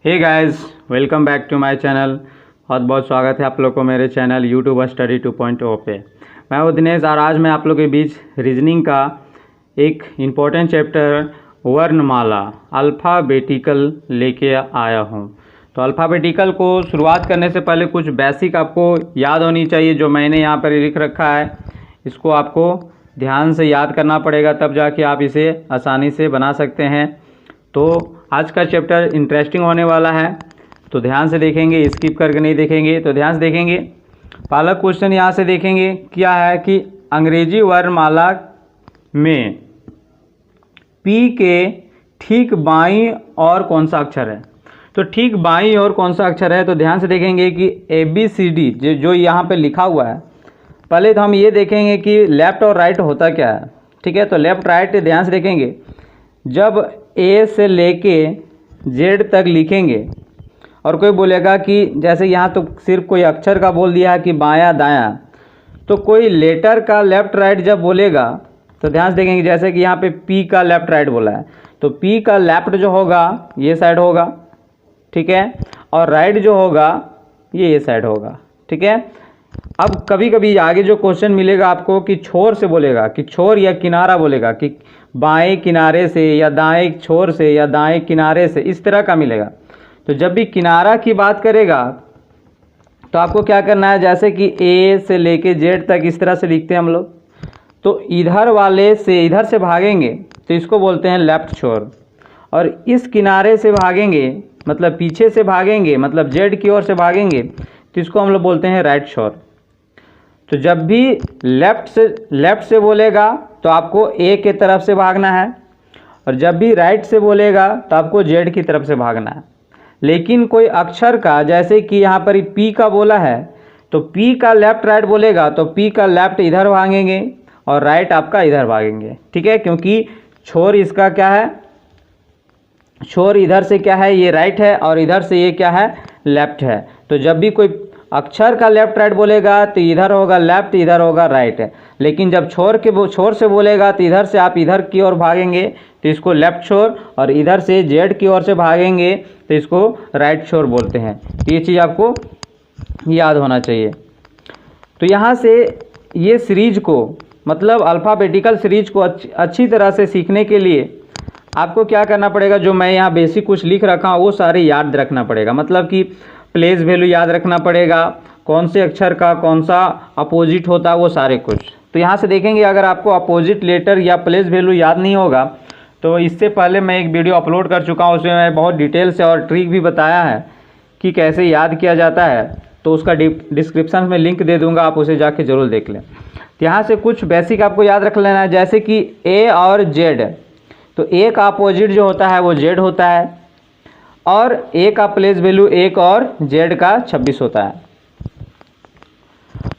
Hey guys, welcome back to my channel. बहुत बहुत स्वागत है आप लोग को मेरे चैनल यूट्यूब स्टडी 2.0 पे। मैं हूं दिनेश और आज मैं आप लोग के बीच रीजनिंग का एक इम्पोर्टेंट चैप्टर वर्णमाला अल्फ़ाबेटिकल लेके आया हूं। तो अल्फ़ाबेटिकल को शुरुआत करने से पहले कुछ बेसिक आपको याद होनी चाहिए, जो मैंने यहाँ पर लिख रखा है। इसको आपको ध्यान से याद करना पड़ेगा, तब जाके आप इसे आसानी से बना सकते हैं। तो आज का चैप्टर इंटरेस्टिंग होने वाला है, तो ध्यान से देखेंगे, स्किप करके नहीं देखेंगे। तो ध्यान से देखेंगे। पहला क्वेश्चन यहाँ से देखेंगे क्या है कि अंग्रेजी वर्णमाला में पी के ठीक बाईं और कौन सा अक्षर है। तो ठीक बाईं और कौन सा अक्षर है, तो ध्यान से देखेंगे कि ABCD जो यहाँ पे लिखा हुआ है। पहले तो हम ये देखेंगे कि लेफ़्ट और राइट होता क्या है। ठीक है, तो लेफ़्ट राइट ध्यान से देखेंगे। जब A से लेके Z तक लिखेंगे और कोई बोलेगा कि जैसे यहाँ तो सिर्फ कोई अक्षर का बोल दिया है कि बायां दायां, तो कोई लेटर का लेफ़्ट राइट जब बोलेगा तो ध्यान से देखेंगे। जैसे कि यहाँ पे P का लेफ़्ट राइट बोला है, तो P का लेफ़्ट जो होगा ये साइड होगा, ठीक है, और राइट जो होगा ये साइड होगा, ठीक है। अब कभी कभी आगे जो क्वेश्चन मिलेगा आपको कि छोर से बोलेगा, कि छोर या किनारा बोलेगा, कि बाएं किनारे से या दाएं छोर से या दाएं किनारे से, इस तरह का मिलेगा। तो जब भी किनारा की बात करेगा तो आपको क्या करना है, जैसे कि A से लेके Z तक इस तरह से लिखते हैं हम लोग, तो इधर वाले से इधर से भागेंगे तो इसको बोलते हैं लेफ़्ट छोर, और इस किनारे से भागेंगे मतलब पीछे से भागेंगे मतलब Z की ओर से भागेंगे तो इसको हम लोग बोलते हैं राइट छोर। तो जब भी लेफ़्ट से बोलेगा तो आपको A के तरफ से भागना है, और जब भी राइट से बोलेगा तो आपको Z की तरफ से भागना है। लेकिन कोई अक्षर का, जैसे कि यहाँ पर P का बोला है, तो P का लेफ़्ट राइट बोलेगा तो P का लेफ़्ट इधर भागेंगे और राइट आपका इधर भागेंगे, ठीक है, क्योंकि छोर इसका क्या है, छोर इधर से क्या है, ये राइट है, और इधर से ये क्या है, लेफ़्ट है। तो जब भी कोई अक्षर का लेफ़्ट राइट बोलेगा तो इधर होगा लेफ़्ट, इधर होगा राइट है। लेकिन जब छोर से बोलेगा तो इधर से आप इधर की ओर भागेंगे तो इसको लेफ़्ट छोर, और इधर से Z की ओर से भागेंगे तो इसको राइट छोर बोलते हैं। तो ये चीज़ आपको याद होना चाहिए। तो यहाँ से ये सीरीज को, मतलब अल्फ़ाबेटिकल सीरीज को अच्छी तरह से सीखने के लिए आपको क्या करना पड़ेगा, जो मैं यहाँ बेसिक कुछ लिख रखा हूँ वो सारे याद रखना पड़ेगा। मतलब कि प्लेस वैल्यू याद रखना पड़ेगा, कौन से अक्षर का कौन सा अपोजिट होता है, वो सारे कुछ। तो यहाँ से देखेंगे, अगर आपको अपोजिट लेटर या प्लेस वैल्यू याद नहीं होगा तो इससे पहले मैं एक वीडियो अपलोड कर चुका हूँ, उसमें मैं बहुत डिटेल से और ट्रिक भी बताया है कि कैसे याद किया जाता है। तो उसका डिस्क्रिप्शन में लिंक दे दूँगा, आप उसे जाके ज़रूर देख लें। तो यहाँ से कुछ बेसिक आपको याद रख लेना है, जैसे कि A और Z, तो A का अपोजिट जो होता है वो Z होता है, और A का प्लेस वैल्यू 1 और Z का 26 होता है।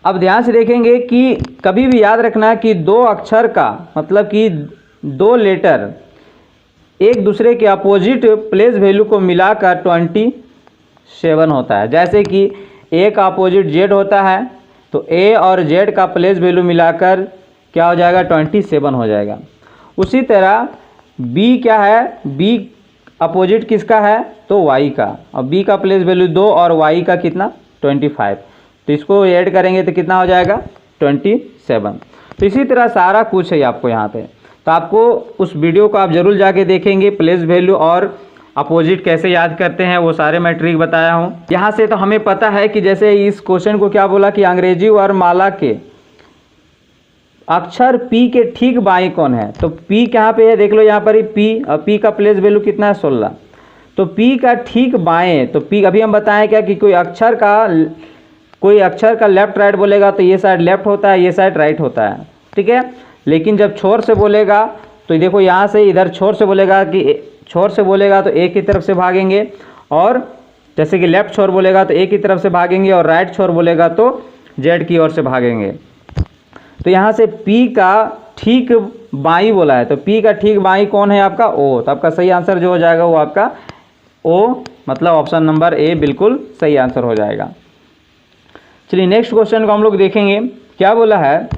अब ध्यान से देखेंगे कि कभी भी याद रखना है कि दो अक्षर का, मतलब कि दो लेटर एक दूसरे के अपोजिट प्लेस वैल्यू को मिलाकर 27 होता है। जैसे कि A का अपोजिट Z होता है, तो A और Z का प्लेस वैल्यू मिलाकर क्या हो जाएगा, 27 हो जाएगा। उसी तरह B क्या है, B अपोजिट किसका है, तो Y का, और B का प्लेस वैल्यू 2 और Y का कितना, 25। तो इसको ऐड करेंगे तो कितना हो जाएगा, 27। तो इसी तरह सारा कुछ है आपको यहाँ पे। तो आपको उस वीडियो को आप जरूर जाके देखेंगे, प्लेस वैल्यू और अपोजिट कैसे याद करते हैं वो सारे मैं ट्रिक बताया हूँ। यहाँ से तो हमें पता है कि जैसे इस क्वेश्चन को क्या बोला कि अंग्रेजी वर्णमाला के अक्षर P के ठीक बाईं कौन है। तो P कहाँ पे है, देख लो यहाँ पर ही P, और P का प्लेस वैल्यू कितना है, 16। तो P का ठीक बाएं, तो P अभी हम बताएं क्या कि कोई अक्षर का लेफ़्ट राइट बोलेगा तो ये साइड लेफ़्ट होता है, ये साइड राइट होता है, ठीक है। लेकिन जब छोर से बोलेगा तो देखो यहाँ से इधर छोर से बोलेगा तो A की तरफ से भागेंगे, और जैसे कि लेफ़्ट छोर बोलेगा तो A की तरफ से भागेंगे, और राइट छोर बोलेगा तो Z की ओर से भागेंगे। तो यहाँ से P का ठीक बाईं बोला है, तो P का ठीक बाईं कौन है आपका, O। तो आपका सही आंसर जो हो जाएगा वो आपका O, मतलब ऑप्शन नंबर A बिल्कुल सही आंसर हो जाएगा। चलिए नेक्स्ट क्वेश्चन को हम लोग देखेंगे। क्या बोला है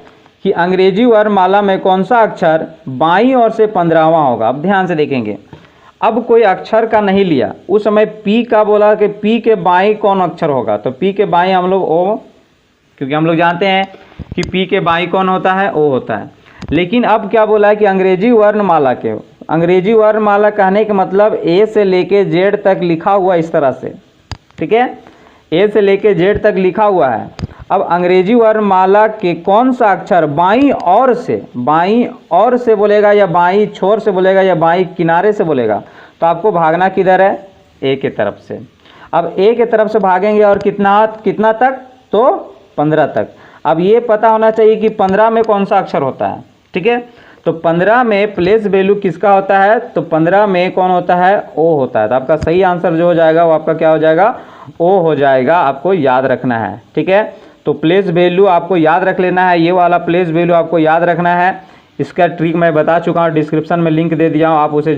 कि अंग्रेजी वर्णमाला में कौन सा अक्षर बाईं ओर से 15वां होगा। अब ध्यान से देखेंगे, अब कोई अक्षर का नहीं लिया, उस समय पी का बोला कि पी के बाई कौन अक्षर होगा, तो पी के बाई हम लोग ओ, क्योंकि हम लोग जानते हैं कि पी के बाई कौन होता है, ओ होता है। लेकिन अब क्या बोला है कि अंग्रेजी वर्णमाला के, अंग्रेजी वर्णमाला कहने का मतलब ए से लेके जेड तक लिखा हुआ इस तरह से, ठीक है, ए से लेके जेड तक लिखा हुआ है। अब अंग्रेजी वर्णमाला के कौन सा अक्षर बाईं ओर से बोलेगा, या बाईं छोर से बोलेगा, या बाईं किनारे से बोलेगा, तो आपको भागना किधर है, ए के तरफ से। अब ए के तरफ से भागेंगे और कितना तक, तो 15 तक। अब ये पता होना चाहिए कि 15 में कौन सा अक्षर होता है, ठीक है। तो 15 में प्लेस वैल्यू किसका होता है, तो 15 में कौन होता है, ओ होता है। तो आपका सही आंसर जो हो जाएगा वो आपका क्या हो जाएगा, ओ हो जाएगा, आपको याद रखना है, ठीक है। तो प्लेस वैल्यू आपको याद रख लेना है, ये वाला प्लेस वैल्यू आपको याद रखना है। इसका ट्रिक मैं बता चुका हूँ, डिस्क्रिप्शन में लिंक दे दिया हूँ, आप उसे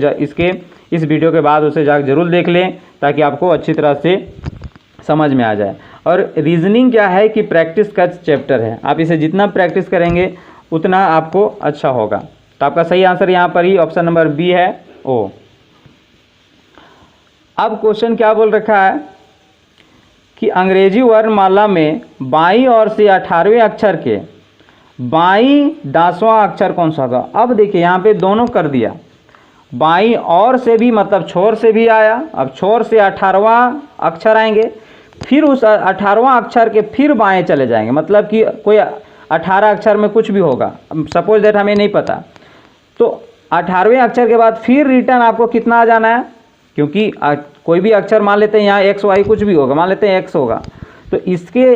इस वीडियो के बाद उसे जाकर जरूर देख लें, ताकि आपको अच्छी तरह से समझ में आ जाए। और रीजनिंग क्या है कि प्रैक्टिस का चैप्टर है, आप इसे जितना प्रैक्टिस करेंगे उतना आपको अच्छा होगा। तो आपका सही आंसर यहाँ पर ही ऑप्शन नंबर बी है, ओ। अब क्वेश्चन क्या बोल रखा है कि अंग्रेजी वर्णमाला में बाईं ओर से 18वें अक्षर के बाईं 10वां अक्षर कौन सा होगा। अब देखिए यहाँ पे दोनों कर दिया, बाईं ओर से भी मतलब छोर से भी आया, अब छोर से 18वां अक्षर आएंगे, फिर उस 18वां अक्षर के फिर बाएं चले जाएंगे, मतलब कि कोई 18 अक्षर में कुछ भी होगा, सपोज दैट हमें नहीं पता, तो 18वें अक्षर के बाद फिर रिटर्न आपको कितना आ जाना है, क्योंकि कोई भी अक्षर मान लेते हैं यहाँ एक्स वाई कुछ भी होगा, मान लेते हैं एक्स होगा, तो इसके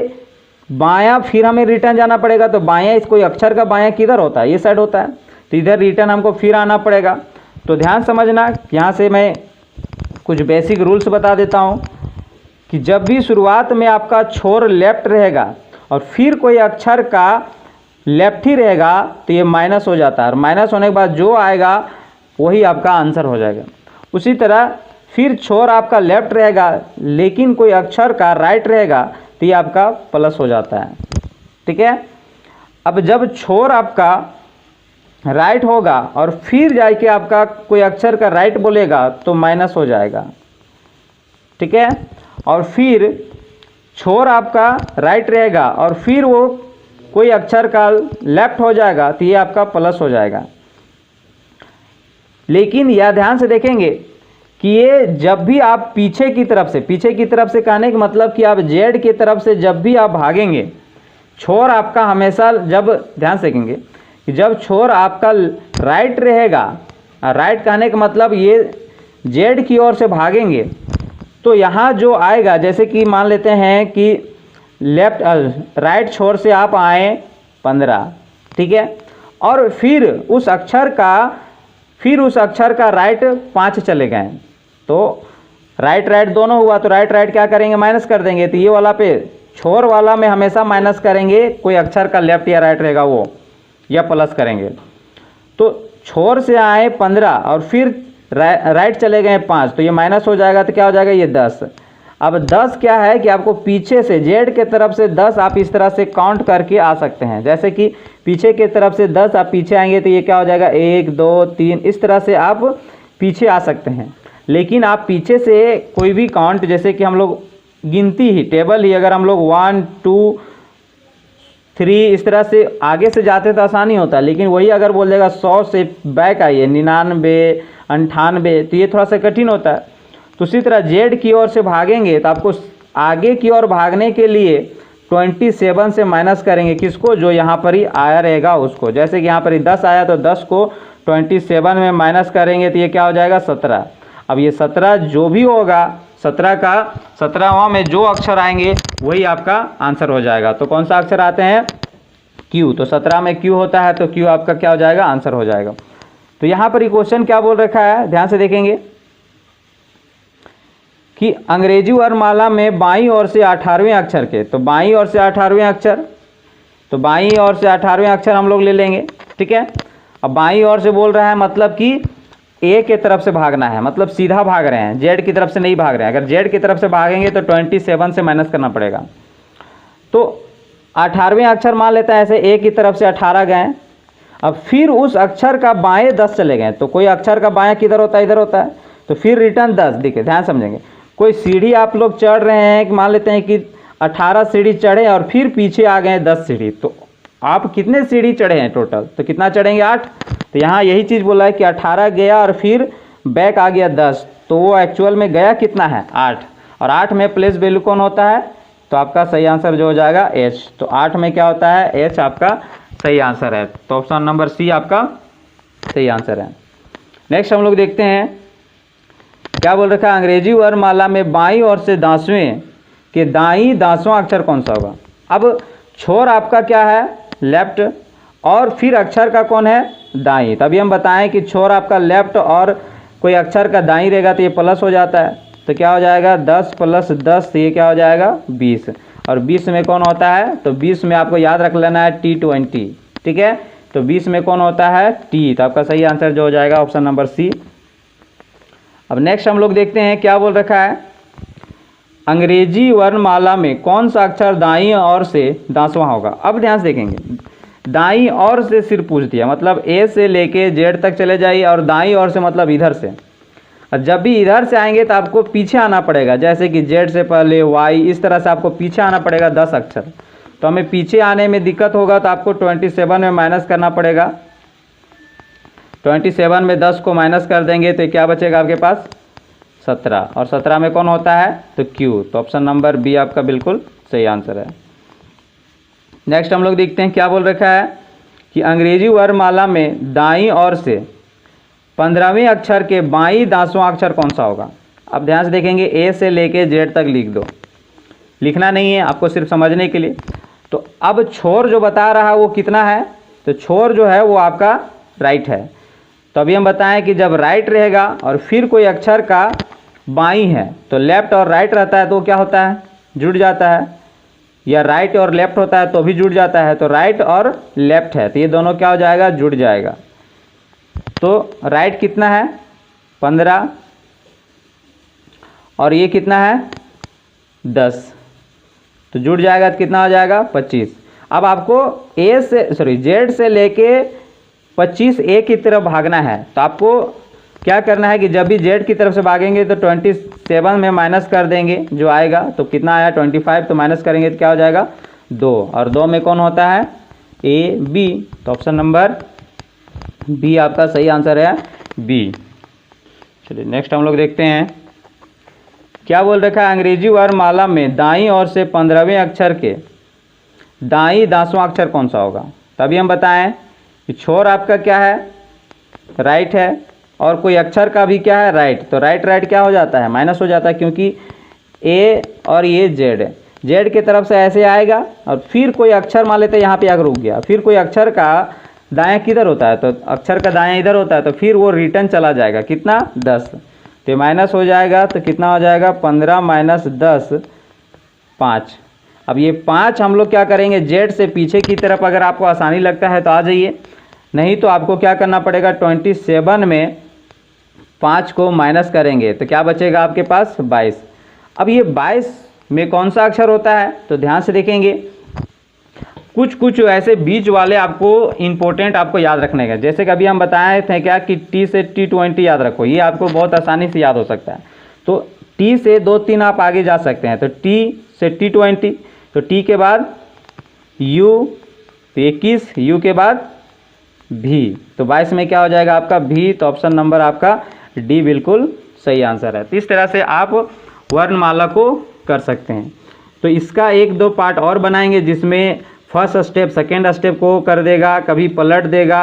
बायां फिर हमें रिटर्न जाना पड़ेगा। तो बायां, कोई अक्षर का बायां किधर होता है, ये साइड होता है, तो इधर रिटर्न हमको फिर आना पड़ेगा। तो ध्यान समझना, यहाँ से मैं कुछ बेसिक रूल्स बता देता हूँ कि जब भी शुरुआत में आपका छोर लेफ्ट रहेगा और फिर कोई अक्षर का लेफ्ट ही रहेगा, तो ये माइनस हो जाता है, और माइनस होने के बाद जो आएगा वही आपका आंसर हो जाएगा। उसी तरह फिर छोर आपका लेफ्ट रहेगा लेकिन कोई अक्षर का राइट रहेगा, तो ये आपका प्लस हो जाता है, ठीक है। अब जब छोर आपका राइट होगा और फिर जाके आपका कोई अक्षर का राइट बोलेगा तो माइनस हो जाएगा, ठीक है। और फिर छोर आपका राइट रहेगा और फिर वो कोई अक्षर का लेफ्ट हो जाएगा, तो ये आपका प्लस हो जाएगा। लेकिन यह ध्यान से देखेंगे कि ये जब भी आप पीछे की तरफ से कहने का मतलब कि आप जेड की तरफ से जब भी आप भागेंगे, छोर आपका हमेशा, जब ध्यान से देखेंगे कि जब छोर आपका राइट रहेगा, राइट कहने का मतलब ये जेड की ओर से भागेंगे, तो यहाँ जो आएगा, जैसे कि मान लेते हैं कि राइट छोर से आप आए 15, ठीक है, और फिर उस अक्षर का राइट 5 चले गए, तो राइट दोनों हुआ, तो राइट क्या करेंगे, माइनस कर देंगे। तो ये वाला पे छोर वाला में हमेशा माइनस करेंगे, कोई अक्षर का लेफ्ट या राइट रहेगा वो, या प्लस करेंगे। तो छोर से आए 15 और फिर राइट चले गए 5, तो ये माइनस हो जाएगा, तो क्या हो जाएगा, ये 10। अब 10 क्या है कि आपको पीछे से जेड के तरफ से 10 आप इस तरह से काउंट करके आ सकते हैं, जैसे कि पीछे के तरफ से 10 आप पीछे आएंगे तो ये क्या हो जाएगा, 1 2 3, इस तरह से आप पीछे आ सकते हैं। लेकिन आप पीछे से कोई भी काउंट, जैसे कि हम लोग गिनती ही, टेबल ही, अगर हम लोग 1 2 3 इस तरह से आगे से जाते तो आसानी होता है, लेकिन वही अगर बोल देगा 100 से बैक आइए, 99 98, तो ये थोड़ा सा कठिन होता है। तो उसी तरह जेड की ओर से भागेंगे तो आपको आगे की ओर भागने के लिए 27 से माइनस करेंगे, किसको, जो यहाँ पर ही आया रहेगा उसको। जैसे कि यहाँ पर ही 10 आया तो 10 को 27 में माइनस करेंगे तो ये क्या हो जाएगा, 17। अब ये 17 जो भी होगा, 17वां में जो अक्षर आएंगे वही आपका आंसर हो जाएगा। तो कौन सा अक्षर आते हैं, क्यू, तो 17 में क्यू होता है, तो क्यू आपका क्या हो जाएगा, आंसर हो जाएगा। तो यहाँ पर ये क्वेश्चन क्या बोल रखा है, ध्यान से देखेंगे कि अंग्रेजी वर्णमाला में बाईं ओर से 18वें अक्षर के, तो बाईं ओर से 18वें अक्षर, तो बाईं ओर से 18वें अक्षर हम लोग ले लेंगे, ठीक है। अब बाईं ओर से बोल रहा है मतलब कि ए के तरफ से भागना है, मतलब सीधा भाग रहे हैं, जेड की तरफ से नहीं भाग रहे हैं। अगर जेड की तरफ से भागेंगे तो 27 से माइनस करना पड़ेगा। तो 18वें अक्षर मान लेता है ऐसे, ए की तरफ से 18 गए, अब फिर उस अक्षर का बाएं 10 चले गए, तो कोई अक्षर का बायां किधर होता है, इधर होता है, तो फिर रिटर्न 10। देखिए ध्यान समझेंगे, कोई सीढ़ी आप लोग चढ़ रहे हैं, मान लेते हैं कि 18 सीढ़ी चढ़े और फिर पीछे आ गए 10 सीढ़ी, तो आप कितने सीढ़ी चढ़े हैं टोटल, तो कितना चढ़ेंगे 8। तो यहाँ यही चीज़ बोला है कि 18 गया और फिर बैक आ गया 10, तो वो एक्चुअल में गया कितना है 8, और 8 में प्लेस वैल्यू कौन होता है, तो आपका सही आंसर जो हो जाएगा H। तो 8 में क्या होता है H आपका सही आंसर है। तो ऑप्शन नंबर सी आपका सही आंसर है। नेक्स्ट हम लोग देखते हैं क्या बोल रखा है, अंग्रेजी वर्णमाला में बाईं ओर से 10वें के दाईं 10वां अक्षर कौन सा होगा। अब छोर आपका क्या है लेफ्ट, और फिर अक्षर का कौन है दाईं। तभी हम बताएं कि छोर आपका लेफ्ट और कोई अक्षर का दाईं रहेगा तो ये प्लस हो जाता है, तो क्या हो जाएगा 10 + 10, ये क्या हो जाएगा 20। और 20 में कौन होता है, तो 20 में आपको याद रख लेना है T20, ठीक है। तो 20 में कौन होता है T, तो आपका सही आंसर जो हो जाएगा ऑप्शन नंबर सी। अब नेक्स्ट हम लोग देखते हैं क्या बोल रखा है, अंग्रेजी वर्णमाला में कौन सा अक्षर दाईं ओर से 10वां होगा। अब ध्यान से देखेंगे, दाईं ओर से सिर्फ पूछ दिया, मतलब ए से लेके जेड तक चले जाइए, और दाईं ओर से मतलब इधर से। और जब भी इधर से आएंगे तो आपको पीछे आना पड़ेगा, जैसे कि जेड से पहले वाई, इस तरह से आपको पीछे आना पड़ेगा 10 अक्षर। तो हमें पीछे आने में दिक्कत होगा तो आपको 27 में माइनस करना पड़ेगा। 27 में 10 को माइनस कर देंगे तो क्या बचेगा आपके पास 17, और 17 में कौन होता है तो Q। तो ऑप्शन नंबर बी आपका बिल्कुल सही आंसर है। नेक्स्ट हम लोग देखते हैं क्या बोल रखा है कि अंग्रेजी वर्णमाला में दाईं ओर से 15वें अक्षर के बाईं 10वां अक्षर कौन सा होगा। अब ध्यान से देखेंगे, ए से लेके जेड तक लिख दो, लिखना नहीं है आपको, सिर्फ समझने के लिए। तो अब छोर जो बता रहा है वो कितना है, तो छोर जो है वो आपका राइट है। तो अभी हम बताएं कि जब राइट रहेगा और फिर कोई अक्षर का बाईं है, तो लेफ्ट और राइट रहता है तो क्या होता है जुड़ जाता है, या राइट और लेफ्ट होता है तो भी जुड़ जाता है। तो राइट और लेफ्ट है तो ये दोनों क्या हो जाएगा जुड़ जाएगा। तो राइट कितना है 15, और ये कितना है 10, तो जुड़ जाएगा तो कितना हो जाएगा 25। अब आपको जेड से लेके 25 ए की तरफ भागना है, तो आपको क्या करना है कि जब भी जेड की तरफ से भागेंगे तो 27 में माइनस कर देंगे जो आएगा, तो कितना आया 25, तो माइनस करेंगे तो क्या हो जाएगा 2, और 2 में कौन होता है ए बी। तो ऑप्शन नंबर बी आपका सही आंसर है बी। चलिए नेक्स्ट हम लोग देखते हैं क्या बोल रखा है, अंग्रेजी वर्णमाला में दाईं ओर से 15वें अक्षर के दाईं 10वां अक्षर कौन सा होगा। तभी हम बताएं कि छोर आपका क्या है राइट है, और कोई अक्षर का भी क्या है राइट, तो राइट राइट क्या हो जाता है माइनस हो जाता है, क्योंकि ए और ये जेड है, जेड की तरफ से ऐसे आएगा और फिर कोई अक्षर मान लेते हैं यहाँ पे आकर रुक गया, फिर कोई अक्षर का दाएं किधर होता है, तो अक्षर का दाएं इधर होता है, तो फिर वो रिटर्न चला जाएगा कितना 10, तो माइनस हो जाएगा, तो कितना हो जाएगा 15 - 10 5। अब ये 5 हम लोग क्या करेंगे जेड से पीछे की तरफ, अगर आपको आसानी लगता है तो आ जाइए, नहीं तो आपको क्या करना पड़ेगा 27 में 5 को माइनस करेंगे तो क्या बचेगा आपके पास 22। अब ये 22 में कौन सा अक्षर होता है, तो ध्यान से देखेंगे कुछ कुछ ऐसे बीच वाले आपको इंपॉर्टेंट आपको याद रखने का, जैसे कि अभी हम बताए थे क्या कि T से T20 याद रखो, ये आपको बहुत आसानी से याद हो सकता है। तो T से 2-3 आप आगे जा सकते हैं, तो T से T20, तो T के बाद U, तो 21, U के बाद V, तो 22 में क्या हो जाएगा आपका V। तो ऑप्शन नंबर आपका डी बिल्कुल सही आंसर है। तो इस तरह से आप वर्णमाला को कर सकते हैं। तो इसका 1-2 पार्ट और बनाएंगे जिसमें फर्स्ट स्टेप सेकेंड स्टेप को कर देगा, कभी पलट देगा,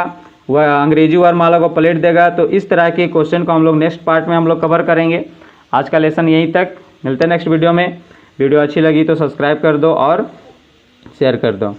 वह अंग्रेजी वर्णमाला को पलट देगा। तो इस तरह के क्वेश्चन को हम लोग नेक्स्ट पार्ट में हम लोग कवर करेंगे। आज का लेसन यहीं तक, मिलते हैं नेक्स्ट वीडियो में। वीडियो अच्छी लगी तो सब्सक्राइब कर दो और शेयर कर दो।